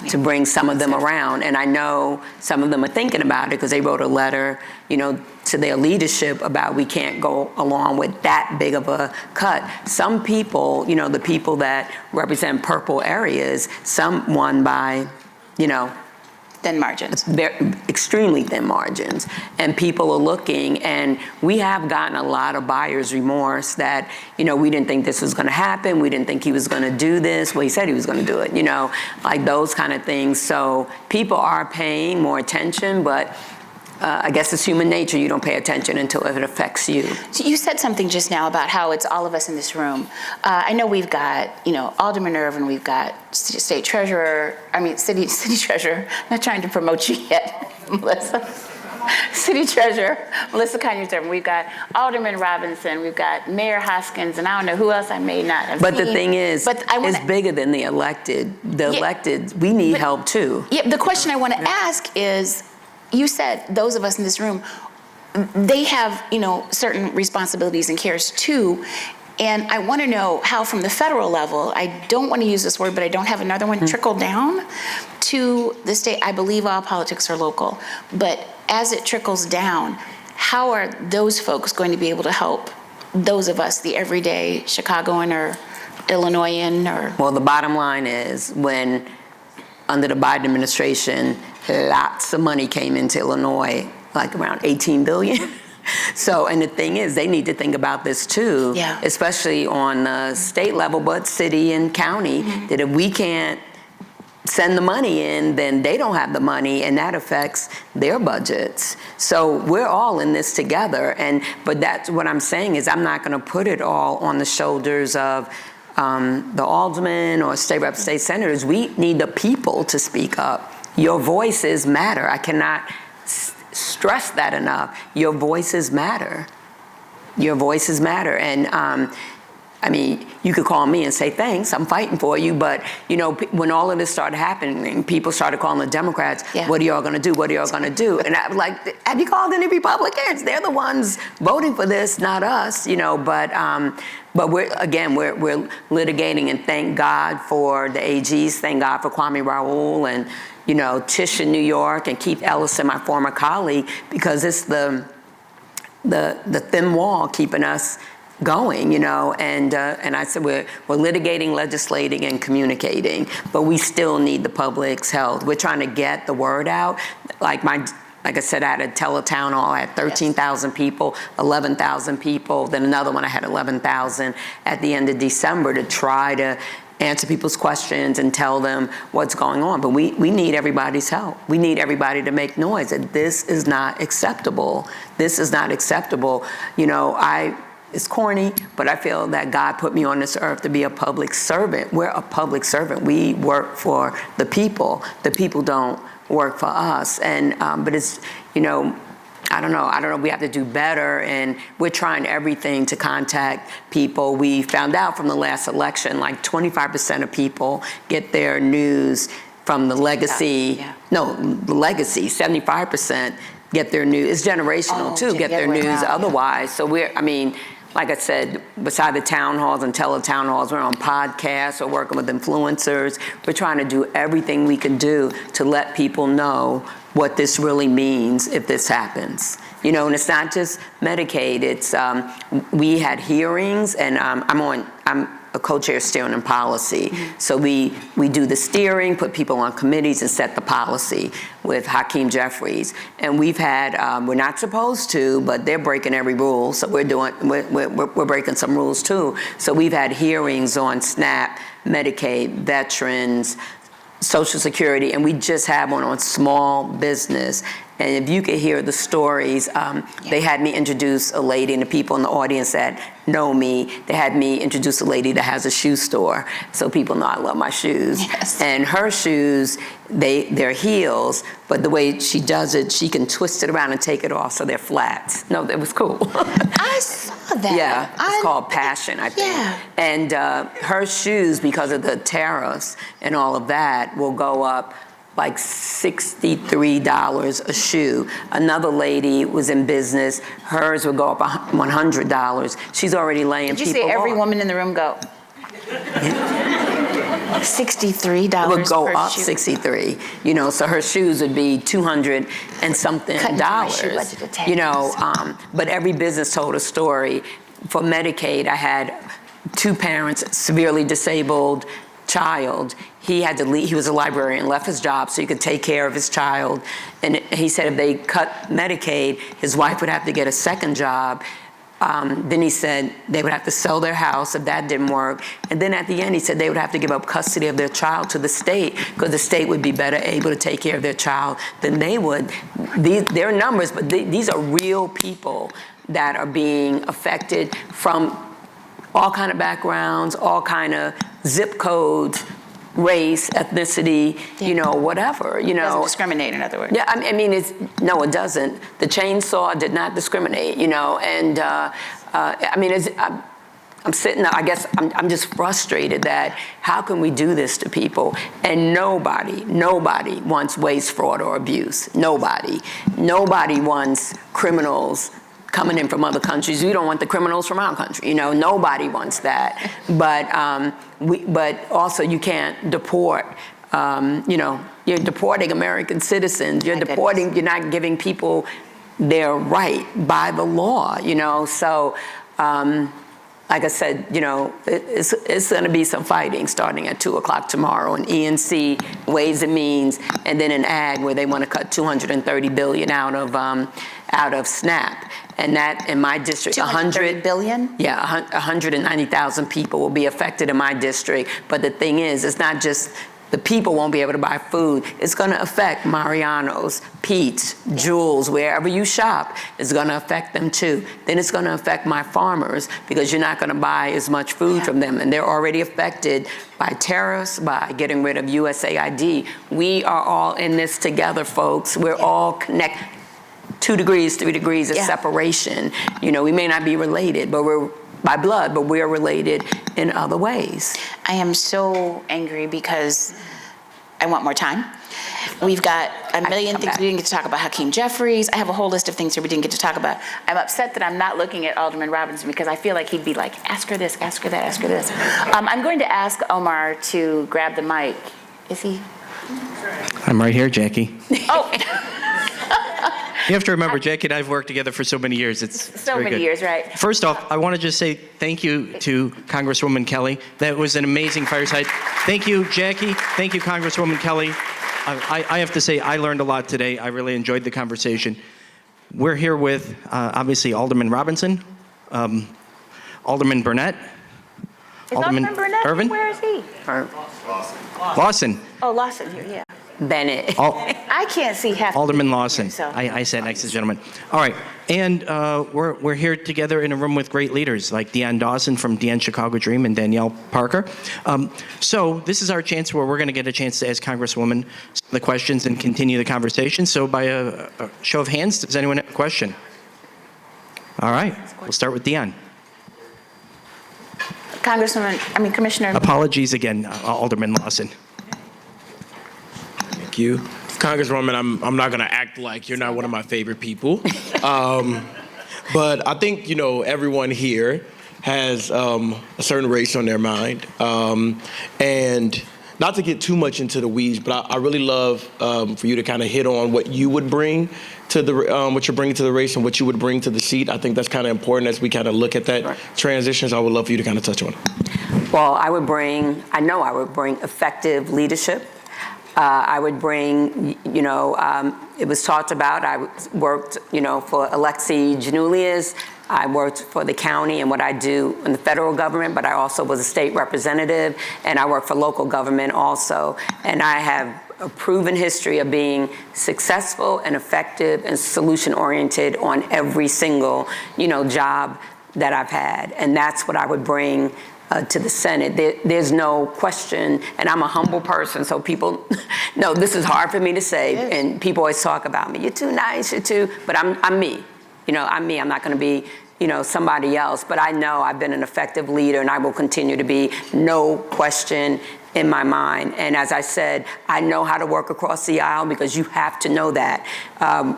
To bring some of them around. And I know some of them are thinking about it because they wrote a letter, to their leadership about we can't go along with that big of a cut. Some people, the people that represent purple areas, some won by, Thin margins. They're extremely thin margins, and people are looking, and we have gotten a lot of buyer's remorse that, we didn't think this was going to happen. We didn't think he was going to do this. Well, he said he was going to do it, like those kind of things. So people are paying more attention, but I guess it's human nature. You don't pay attention until it affects you. So you said something just now about how it's all of us in this room. I know we've got, Alderman Irvin, we've got city treasurer, not trying to promote you yet, Melissa. City treasurer, Melissa Conyers-Irvin. We've got Alderman Robinson, we've got Mayor Hoskins, and I don't know who else I may not have But seen. the thing is, it's bigger than the elected. The elected, we need help too. Yeah, the question I want to ask is, you said those of us in this room, they have, certain responsibilities and cares too. And I want to know how from the federal level, I don't want to use this word, but I don't have another one, trickle down to the state. I believe all politics are local, but as it trickles down, how are those folks going to be able to help those of us, the everyday Chicagoan or Illinoisan or? Well, the bottom line is when under the Biden administration, lots of money came into Illinois, like around 18 billion. So, and the thing is, they need to think about this too, especially on the state level, but city and county, that if we can't send the money in, then they don't have the money, and that affects their budgets. So we're all in this together, but that's what I'm saying is I'm not gonna put it all on the shoulders of the aldermen or state rep, state senators. We need the people to speak up. Your voices matter. I cannot stress that enough. Your voices matter. Your voices matter. And you could call me and say, thanks, I'm fighting for you. But, when all of this started happening, people started calling the Democrats, what are y'all gonna do? What are y'all gonna do? And I was like, have you called any Republicans? They're the ones voting for this, not us, but we're litigating, and thank God for the AGs, thank God for Kwame Raoul and, Tish in New York and Keith Ellison, my former colleague, because it's the thin wall keeping us going, and I said we're litigating, legislating, and communicating, but we still need the public's help. We're trying to get the word out. Like I said, I had a teletown hall. I had 13,000 people, 11,000 people. Then another one I had 11,000 at the end of December to try to answer people's questions and tell them what's going on. But we need everybody's help. We need everybody to make noise. And this is not acceptable. This is not acceptable. It's corny, but I feel that God put me on this earth to be a public servant. We're a public servant. We work for the people. The people don't work for us. And but it's, I don't know. We have to do better, and we're trying everything to contact people. We found out from the last election, like 25% of people get their news from the legacy. No, the legacy. 75% get their news. It's generational too. Get their news otherwise. So like I said, beside the town halls and teletown halls, we're on podcasts or working with influencers. We're trying to do everything we can do to let people know what this really means if this happens. And it's not just Medicaid. It's we had hearings, and I'm a co-chair steering and policy. So we do the steering, put people on committees, and set the policy with Hakeem Jeffries. And we've had, we're not supposed to, but they're breaking every rule. So we're breaking some rules too. So we've had hearings on SNAP, Medicaid, veterans, Social Security, and we just had one on small business. And if you could hear the stories, they had me introduce a lady, and the people in the audience that know me, they had me introduce a lady that has a shoe store. So people know I love my shoes. Yes. And her shoes, they're heels, but the way she does it, she can twist it around and take it off so they're flats. No, it was cool. I saw that. Yeah, it's called Passion, I think. Yeah. And her shoes, because of the tariffs and all of that, will go up like $63 a shoe. Another lady was in business. Hers would go up $100. She's already laying people off. Did you say every woman in the room go? $63 would go per up shoe. 63, so her shoes would be 200 and something Cut into my dollars, shoe budget to 10. but every business told a story. For Medicaid, I had two parents, severely disabled child. He had to leave. He was a librarian, left his job so he could take care of his child. And he said if they cut Medicaid, his wife would have to get a second job. Then he said they would have to sell their house if that didn't work. And then at the end, he said they would have to give up custody of their child to the state because the state would be better able to take care of their child than they would. They're numbers, but these are real people that are being affected from all kind of backgrounds, all kind of zip codes, race, ethnicity, whatever, Doesn't discriminate, in other words. Yeah, I mean, no, it doesn't. The chainsaw did not discriminate, and I'm sitting there, I guess I'm just frustrated that how can we do this to people? And nobody wants waste, fraud, or abuse. Nobody wants criminals coming in from other countries. We don't want the criminals from our country. Nobody wants that. But also you can't deport. You're deporting American citizens. You're not giving people their right by the law. So. Like I said, it's going to be some fighting starting at 2:00 tomorrow in ENC, Ways and Means, and then in Ag where they want to cut $230 billion out of SNAP, and that in my district, 230 billion. Yeah, 190,000 people will be affected in my district. But the thing is, it's not just. The people won't be able to buy food. It's going to affect Mariano's, Pete's, Jules, wherever you shop, it's going to affect them too. Then it's going to affect my farmers because you're not going to buy as much food from them. And they're already affected by tariffs, by getting rid of USAID. We are all in this together, folks. We're all connected. 2 degrees, 3 degrees of separation. We may not be related, but we're by blood, but we're related in other ways. I am so angry because I want more time. We've got a million things. We didn't get to talk about Hakeem Jeffries. I have a whole list of things here we didn't get to talk about. I'm upset that I'm not looking at Alderman Robinson because I feel like he'd be like, ask her this, ask her that, ask her this. I'm going to ask Omar to grab the mic. Is he? I'm right here, Jackie. Oh. You have to remember, Jackie and I have worked together for so many years. It's so very many good. years, right? First off, I want to just say thank you to Congresswoman Kelly. That was an amazing fireside. Thank you, Jackie. Thank you, Congresswoman Kelly. I have to say, I learned a lot today. I really enjoyed the conversation. We're here with, obviously, Alderman Robinson, Alderman Burnett, Alderman Burnett, Irvin? where is he? Lawson. Oh, Lawson here, yeah. Bennett. I can't see half. Alderman Lawson. So. I sat next to the gentleman. All right, and we're here together in a room with great leaders like Deanne Dawson from Deanne Chicago Dream and Danielle Parker. So this is our chance where we're going to get a chance to ask Congresswoman the questions and continue the conversation. So by a show of hands, does anyone have a question? All right, we'll start with Deanne. Commissioner. Apologies again, Alderman Lawson. Thank you. Congresswoman, I'm not going to act like you're not one of my favorite people. But I think, everyone here has a certain race on their mind. And not to get too much into the weeds, but I really love for you to kind of hit on what you would bring to the, what you're bringing to the race and what you would bring to the seat. I think that's kind of important as we kind of look at that transition. So I would love for you to kind of touch on it. Well, I know I would bring effective leadership. I would bring, it was talked about, I worked, for Alexi Janulius I worked for the county and what I do in the federal government, but I also was a state representative, and I work for local government also. And I have a proven history of being successful and effective and solution-oriented on every single, job that I've had. And that's what I would bring to the Senate. There's no question, and I'm a humble person, so people know this is hard for me to say, and people always talk about me. You're too nice, but I'm me. I'm me. I'm not going to be, somebody else, but I know I've been an effective leader, and I will continue to be, no question in my mind. And as I said, I know how to work across the aisle, because you have to know that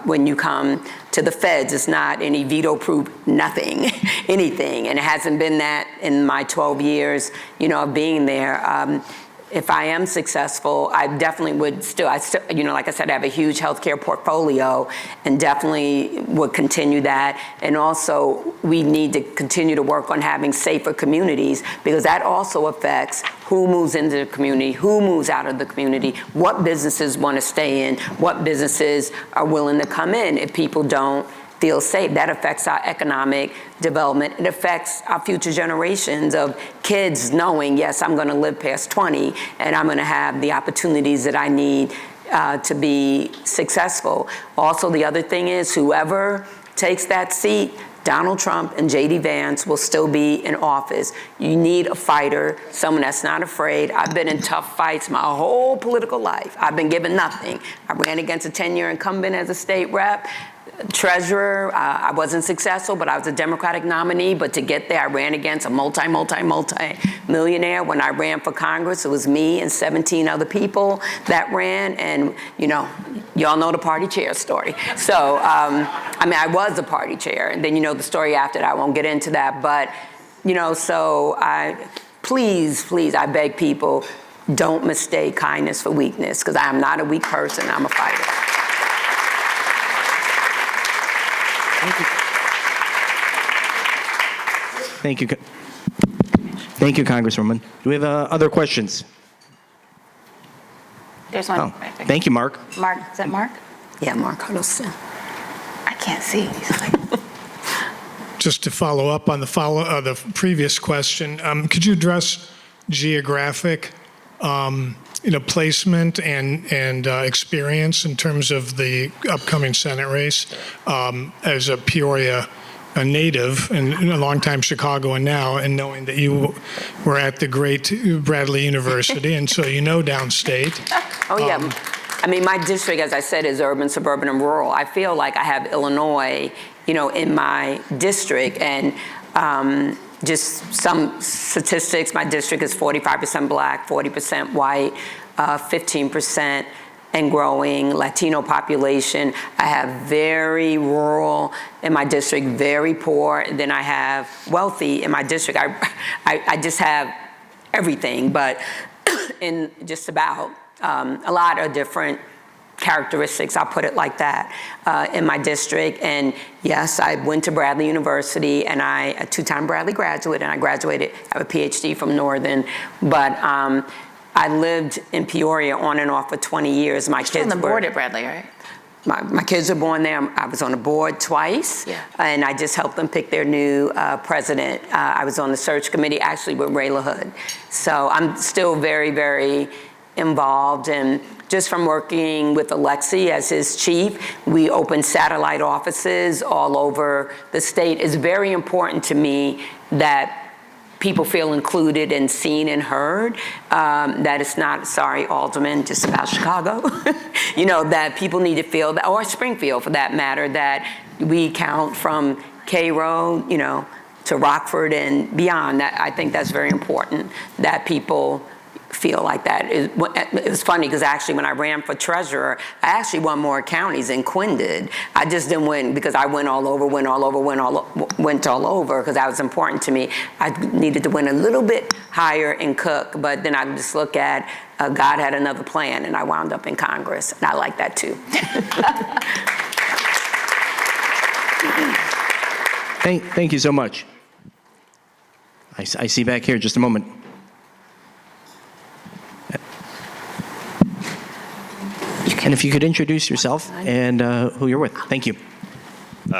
when you come to the feds. It's not any veto-proof nothing, anything. And it hasn't been that in my 12 years, of being there. If I am successful, I definitely would still, like I said, I have a huge healthcare portfolio, and definitely would continue that. And also, we need to continue to work on having safer communities, because that also affects who moves into the community, who moves out of the community, what businesses want to stay in, what businesses are willing to come in. If people don't feel safe, that affects our economic development. It affects our future generations of kids knowing, yes, I'm going to live past 20, and I'm going to have the opportunities that I need to be successful. Also, the other thing is, whoever takes that seat, Donald Trump and J.D. Vance will still be in office. You need a fighter, someone that's not afraid. I've been in tough fights my whole political life. I've been given nothing. I ran against a 10-year incumbent as a state rep. Treasurer, I wasn't successful, but I was a Democratic nominee. But to get there, I ran against a multi-millionaire. When I ran for Congress, it was me and 17 other people that ran. And, y'all know the party chair story. So, I was a party chair. And then, the story after that, I won't get into that. But, so please, I beg people, don't mistake kindness for weakness, because I am not a weak person. I'm a fighter. Thank you. Thank you, Congresswoman. Do we have other questions? There's one. Oh, thank you, Mark. Mark, is that Mark? Yeah, Mark Huddleston. I can't see. Just to follow up on the previous question, could you address geographic, placement and experience in terms of the upcoming Senate race? As a Peoria native and a longtime Chicagoan now, and knowing that you were at the great Bradley University, and so downstate. Oh, yeah. My district, as I said, is urban, suburban, and rural. I feel like I have Illinois, in my district, and just some statistics. My district is 45% black, 40% white, 15% and growing Latino population. I have very rural in my district, very poor. And then I have wealthy in my district. I just have everything, but in just about a lot of different characteristics, I'll put it like that, in my district. And yes, I went to Bradley University, and I a two-time Bradley graduate, and I graduated, I have a PhD from Northern, but I lived in Peoria on and off for 20 years. My kids on the board at Bradley, right? My kids were born there. I was on the board twice, and I just helped them pick their new president. I was on the search committee, actually, with Ray LaHood. So I'm still very, very involved, and just from working with Alexi as his chief, we opened satellite offices all over the state. It's very important to me that people feel included and seen and heard, that it's not, sorry, Alderman, just about Chicago, that people need to feel that, or Springfield for that matter, that we count from Cairo, to Rockford and beyond. That, I think that's very important, that people feel like that. It was funny, because actually when I ran for treasurer, I actually won more counties than Quinn did. I just didn't win because I went all over, because that was important to me. I needed to win a little bit higher in Cook, but then I just look at God had another plan, and I wound up in Congress, and I like that too. Thank you so much. I see back here, just a moment. And if you could introduce yourself and who you're with. Thank you.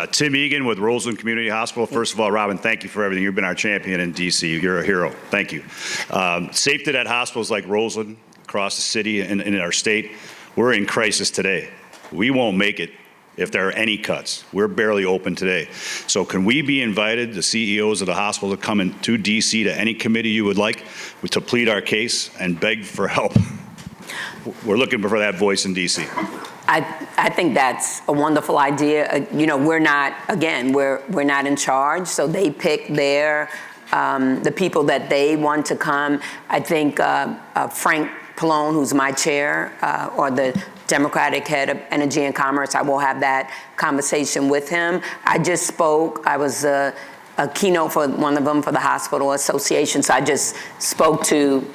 Tim Egan with Roseland Community Hospital. First of all, Robin, thank you for everything. You've been our champion in DC. You're a hero. Thank you. Safety at hospitals like Roseland, across the city and in our state, we're in crisis today. We won't make it if there are any cuts. We're barely open today. So can we be invited, the CEOs of the hospital, to come into DC to any committee you would like to plead our case and beg for help? We're looking for that voice in DC. I think that's a wonderful idea. We're not, again, we're not in charge, so they pick the people that they want to come. I think Frank Pallone, who's my chair, or the Democratic head of Energy and Commerce, I will have that conversation with him. I just spoke, I was a keynote for one of them for the Hospital Association, so I just spoke to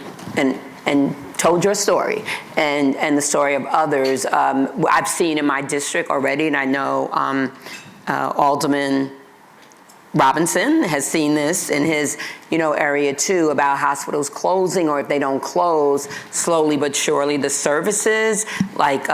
and told your story and the story of others. I've seen in my district already, and I know Alderman Robinson has seen this in his, area too, about hospitals closing, or if they don't close, slowly but surely the services, like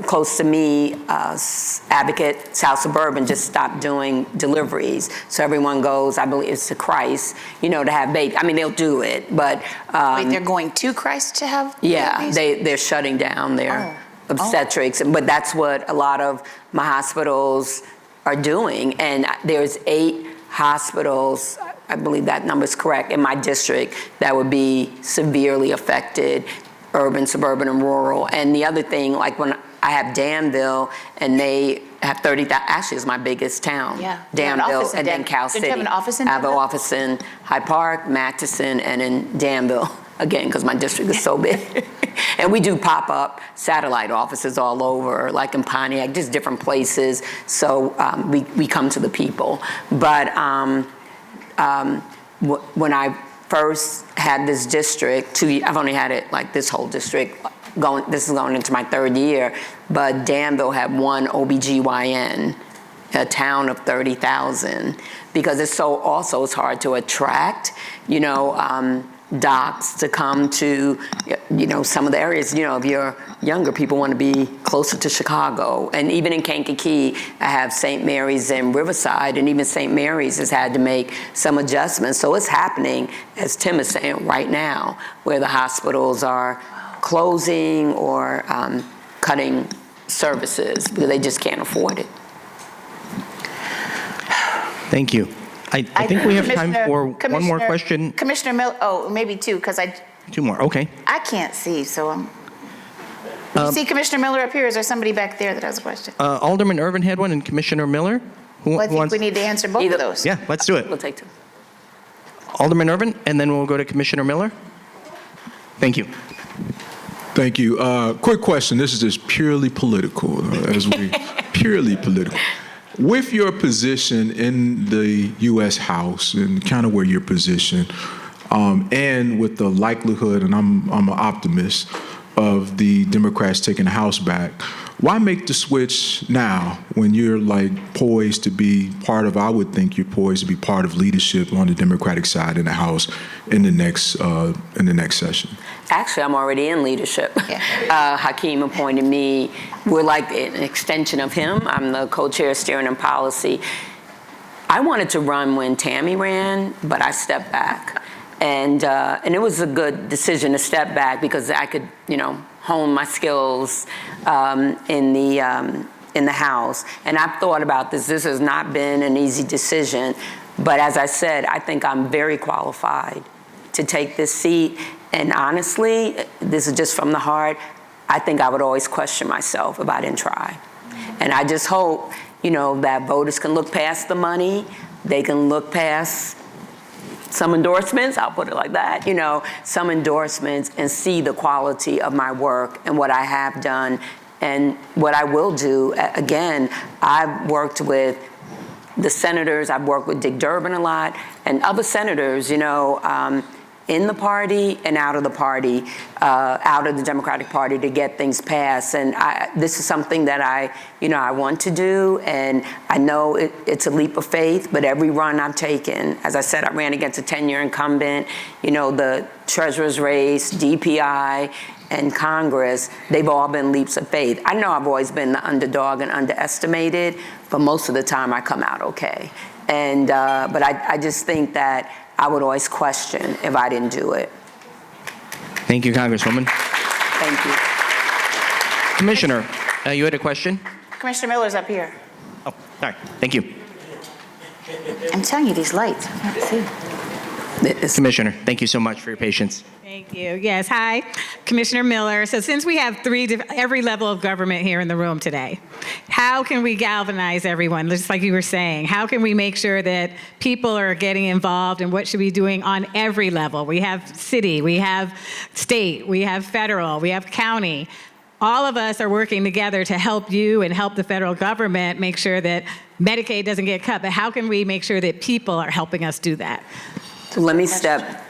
close to me, Advocate South Suburban just stopped doing deliveries. So everyone goes, I believe it's to Christ, to have babies. I mean, they'll do it, but. Wait, they're going to Christ to have Yeah, babies? they're shutting down their obstetrics, but that's what a lot of my hospitals are doing. And there's 8 hospitals, I believe that number's correct, in my district that would be severely affected, urban, suburban, and rural. And the other thing, like when I have Danville, and they have 30,000, actually it's my biggest town. Yeah. Danville, and then Cal City. Don't you have an office in I have an Danville? office in Hyde Park, Matteson, and in Danville, again, because my district is so big. And we do pop-up satellite offices all over, like in Pontiac, just different places. So we come to the people. But when I first had this district, I've only had it like this whole district, this is going into my 3rd year, but Danville had 1 OBGYN, a town of 30,000, because it's hard to attract, docs to come to, some of the areas, if you're younger, people want to be closer to Chicago. And even in Kankakee, I have St. Mary's and Riverside, and even St. Mary's has had to make some adjustments. So it's happening, as Tim is saying, right now, where the hospitals are closing or cutting services because they just can't afford it. Thank you. I think we have time for one more question. Commissioner Miller, maybe 2, because 2 more, okay. I can't see, so you see Commissioner Miller up here? Is there somebody back there that has a question? Alderman Irvin had one, and Commissioner Miller. Well, I think we need to answer both of those. Yeah, let's do it. We'll take 2. Alderman Irvin, and then we'll go to Commissioner Miller. Thank you. Thank you. Quick question. This is just purely political, purely political. With your position in the U.S. House and kind of where you're positioned, and with the likelihood, and I'm an optimist, of the Democrats taking the House back, why make the switch now when you're poised to be part of, I would think you're poised to be part of leadership on the Democratic side in the House in the next session? Actually, I'm already in leadership. Yeah. Hakeem appointed me. We're like an extension of him. I'm the co-chair of steering and policy. I wanted to run when Tammy ran, but I stepped back. And it was a good decision to step back because I could, hone my skills in the House. And I've thought about this. This has not been an easy decision. But as I said, I think I'm very qualified to take this seat. And honestly, this is just from the heart, I think I would always question myself if I didn't try. And I just hope, that voters can look past the money. They can look past some endorsements, I'll put it like that, some endorsements, and see the quality of my work and what I have done and what I will do. Again, I've worked with the senators, I've worked with Dick Durbin a lot, and other senators, in the party and out of the party, out of the Democratic Party to get things passed. And this is something that I want to do, and I know it's a leap of faith, but every run I've taken, as I said, I ran against a 10-year incumbent, the treasurer's race, DPI, and Congress, they've all been leaps of faith. I know I've always been the underdog and underestimated, but most of the time I come out okay. And but I just think that I would always question if I didn't do it. Thank you, Congresswoman. Thank you. Commissioner, you had a question? Commissioner Miller's up here. Oh, sorry. Thank you. I'm telling you, these lights. I can't see. Commissioner, thank you so much for your patience. Thank you. Yes, hi, Commissioner Miller. So since we have every level of government here in the room today, how can we galvanize everyone, just like you were saying? How can we make sure that people are getting involved, and what should we be doing on every level? We have city, we have state, we have federal, we have county. All of us are working together to help you and help the federal government make sure that Medicaid doesn't get cut, but how can we make sure that people are helping us do that? So let me step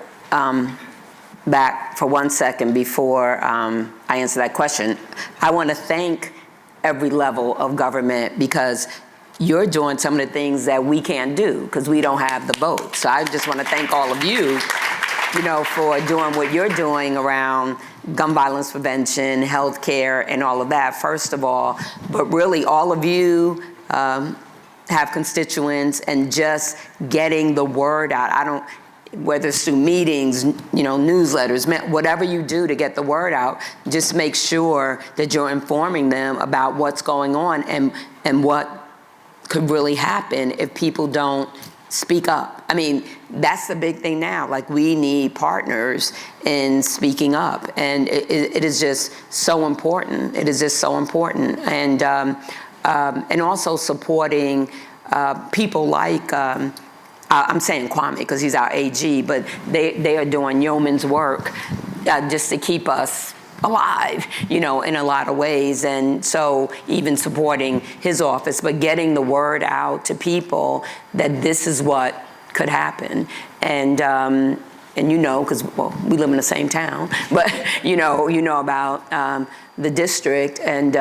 back for 1 second before I answer that question. I want to thank every level of government, because you're doing some of the things that we can't do because we don't have the vote. So I just want to thank all of you, for doing what you're doing around gun violence prevention, health care, and all of that, first of all. But really, all of you have constituents, and just getting the word out. Whether it's through meetings, newsletters, whatever you do to get the word out, just make sure that you're informing them about what's going on and what could really happen if people don't speak up. I mean, that's the big thing now. Like, we need partners in speaking up, and it is just so important. It is just so important, and also supporting people like. I'm saying Kwame because he's our AG, but they are doing yeoman's work just to keep us alive, in a lot of ways. And so even supporting his office, but getting the word out to people that this is what could happen. And because, we live in the same town, but you know about the district, and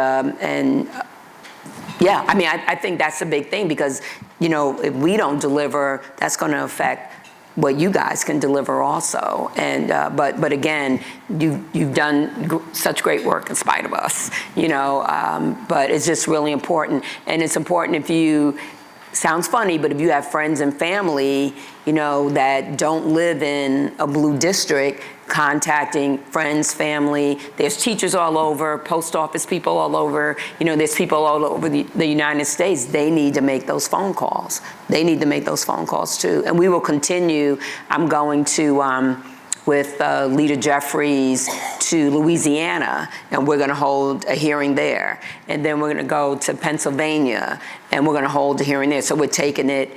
yeah, I mean, I think that's a big thing, because, if we don't deliver, that's going to affect what you guys can deliver also. And but again, you've done such great work in spite of us, but it's just really important. And it's important if you, sounds funny, but if you have friends and family, that don't live in a blue district, contacting friends, family. There's teachers all over, post office people all over, there's people all over the United States. They need to make those phone calls. They need to make those phone calls too. And we will continue. I'm going to, with Leader Jeffries to Louisiana, and we're gonna hold a hearing there. And then we're gonna go to Pennsylvania, and we're gonna hold a hearing there. So we're taking it,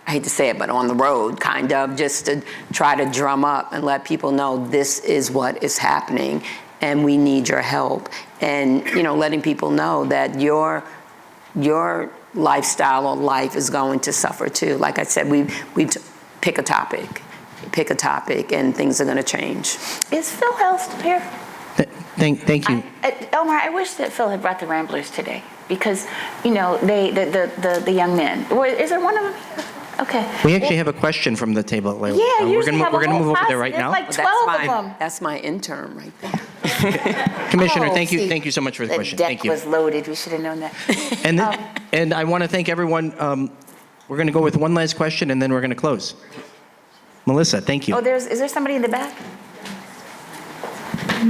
I hate to say it, but on the road, kind of, just to try to drum up and let people know this is what is happening, and we need your help. And, letting people know that your lifestyle or life is going to suffer too. Like I said, we pick a topic, and things are going to change. Is Phil Helst here? Thank you. Elmar, I wish that Phil had brought the Ramblers today, because, the young men. Is there one of them? Okay. We actually have a question from the table. Yeah, we're gonna move over there right now. Like 12 of them. That's my intern right there. Commissioner, thank you so much for the question. Thank you. The deck was loaded. We should have known that. And I want to thank everyone. We're going to go with one last question, and then we're going to close. Melissa, thank you. Oh, is there somebody in the back?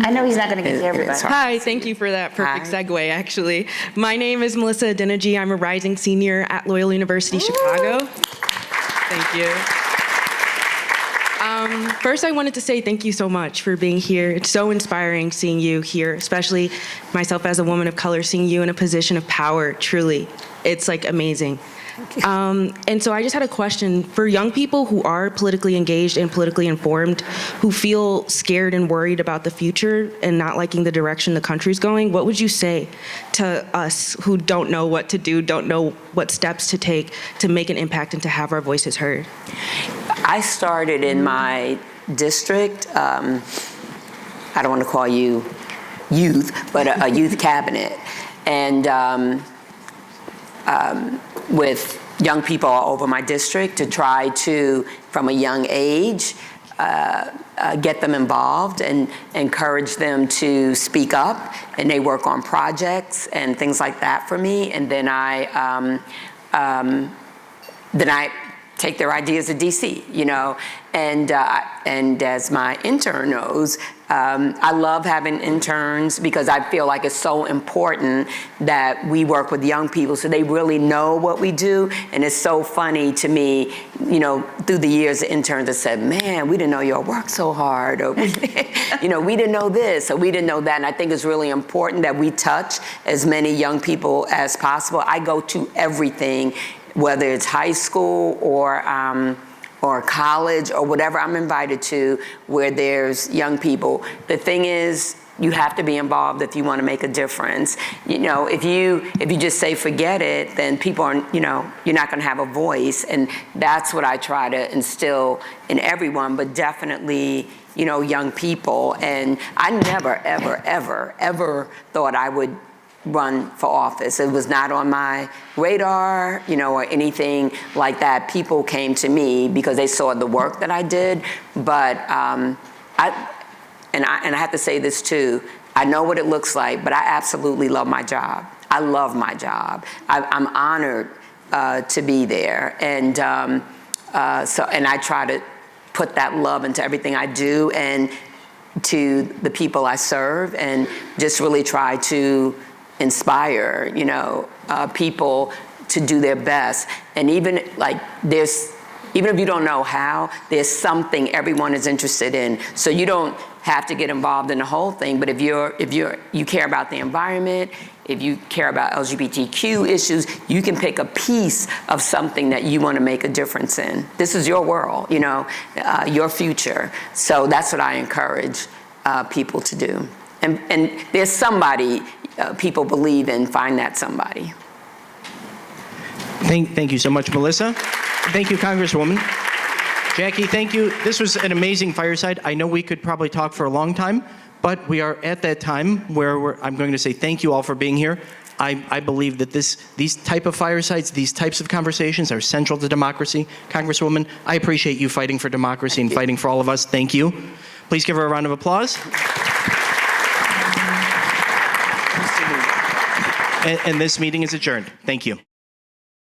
I know he's not going to get to everybody. Hi, thank you for that perfect segue, actually. My name is Melissa Adenaji. I'm a rising senior at Loyola University, Chicago. Thank you. First, I wanted to say thank you so much for being here. It's so inspiring seeing you here, especially myself as a woman of color, seeing you in a position of power, truly. It's amazing. And so I just had a question for young people who are politically engaged and politically informed, who feel scared and worried about the future and not liking the direction the country's going. What would you say to us who don't know what to do, don't know what steps to take to make an impact and to have our voices heard? I started in my district. I don't want to call you youth, but a youth cabinet. And with young people all over my district to try to, from a young age, get them involved and encourage them to speak up, and they work on projects and things like that for me. And then I take their ideas to DC, you know, and as my intern knows, I love having interns because I feel like it's so important that we work with young people so they really know what we do. And it's so funny to me, you know, through the years, the interns have said, man, we didn't know y'all worked so hard, or, you know, we didn't know this, or we didn't know that. And I think it's really important that we touch as many young people as possible. I go to everything, whether it's high school or college or whatever I'm invited to where there's young people. The thing is, you have to be involved if you want to make a difference. You know, if you just say forget it, then people are, you know, you're not going to have a voice. And that's what I try to instill in everyone, but definitely, you know, young people. And I never, ever, ever, ever thought I would run for office. It was not on my radar, you know, or anything like that. People came to me because they saw the work that I did. But I have to say this too. I know what it looks like, but I absolutely love my job. I love my job. I'm honored to be there, and and I try to put that love into everything I do and to the people I serve, and just really try to inspire, you know, people to do their best. And even like even if you don't know how, there's something everyone is interested in. So you don't have to get involved in the whole thing, but if you care about the environment, if you care about LGBTQ issues, you can pick a piece of something that you want to make a difference in. This is your world, you know, your future. So that's what I encourage people to do. And there's somebody people believe in, find that somebody. Thank you so much, Melissa. Thank you, Congresswoman. Jackie, thank you. This was an amazing fireside. I know we could probably talk for a long time, but we are at that time where I'm going to say thank you all for being here. I believe that these type of firesides, these types of conversations are central to democracy. Congresswoman, I appreciate you fighting for democracy and fighting for all of us. Thank you. Please give her a round of applause. And this meeting is adjourned. Thank you.